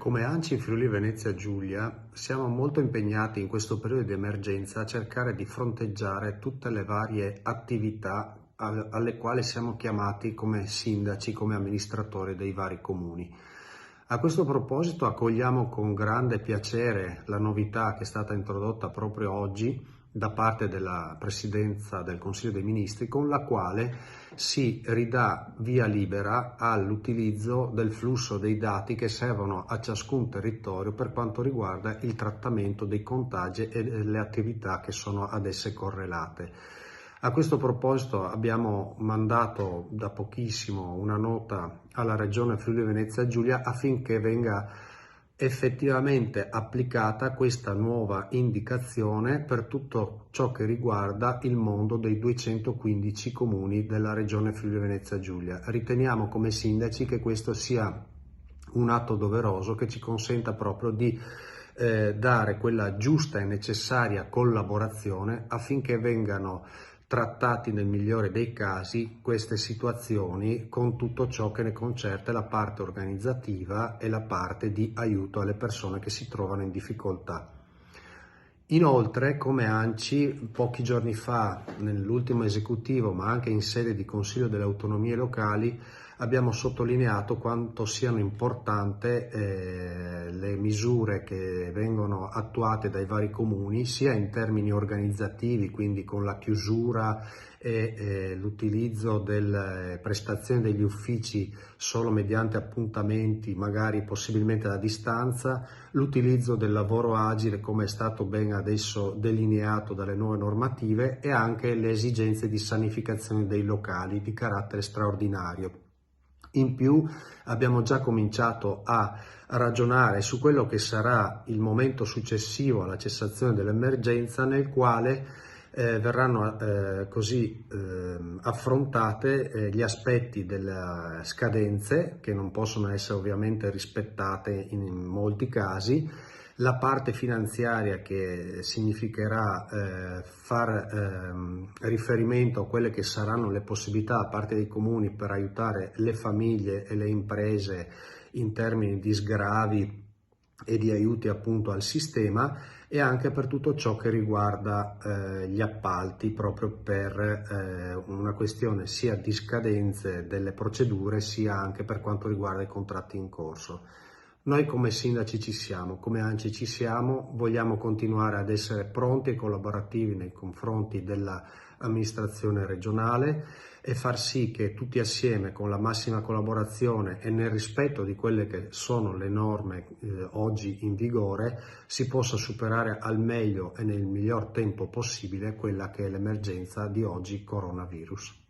Come ANCI Friuli Venezia Giulia siamo molto impegnati in questo periodo di emergenza a cercare di fronteggiare tutte le varie attività alle quali siamo chiamati come sindaci, come amministratori dei vari comuni. A questo proposito accogliamo con grande piacere la novità che è stata introdotta proprio oggi da parte della Presidenza del Consiglio dei Ministri, con la quale si ridà via libera all'utilizzo del flusso dei dati che servono a ciascun territorio per quanto riguarda il trattamento dei contagi e delle attività che sono ad esse correlate. A questo proposito abbiamo mandato da pochissimo una nota alla Regione Friuli Venezia Giulia affinché venga effettivamente applicata questa nuova indicazione per tutto ciò che riguarda il mondo dei 215 comuni della Regione Friuli Venezia Giulia. Riteniamo come sindaci che questo sia un atto doveroso che ci consenta proprio di dare quella giusta e necessaria collaborazione affinché vengano trattati nel migliore dei casi queste situazioni con tutto ciò che ne concerne la parte organizzativa e la parte di aiuto alle persone che si trovano in difficoltà. Inoltre, come ANCI, pochi giorni fa, nell'ultimo esecutivo, ma anche in sede di Consiglio delle Autonomie Locali, abbiamo sottolineato quanto siano importanti le misure che vengono attuate dai vari comuni, sia in termini organizzativi, quindi con la chiusura e l'utilizzo delle prestazioni degli uffici solo mediante appuntamenti, magari possibilmente a distanza, l'utilizzo del lavoro agile come è stato ben adesso delineato dalle nuove normative e anche le esigenze di sanificazione dei locali di carattere straordinario. In più abbiamo già cominciato a ragionare su quello che sarà il momento successivo alla cessazione dell'emergenza, nel quale verranno affrontate gli aspetti delle scadenze che non possono essere ovviamente rispettate in molti casi, la parte finanziaria che significherà far riferimento a quelle che saranno le possibilità da parte dei comuni per aiutare le famiglie e le imprese in termini di sgravi e di aiuti appunto al sistema, e anche per tutto ciò che riguarda gli appalti, proprio per una questione sia di scadenze delle procedure sia anche per quanto riguarda i contratti in corso. Noi come sindaci ci siamo, come ANCI ci siamo, vogliamo continuare ad essere pronti e collaborativi nei confronti dell'amministrazione regionale e far sì che tutti assieme, con la massima collaborazione e nel rispetto di quelle che sono le norme oggi in vigore, si possa superare al meglio e nel miglior tempo possibile quella che è l'emergenza di oggi coronavirus.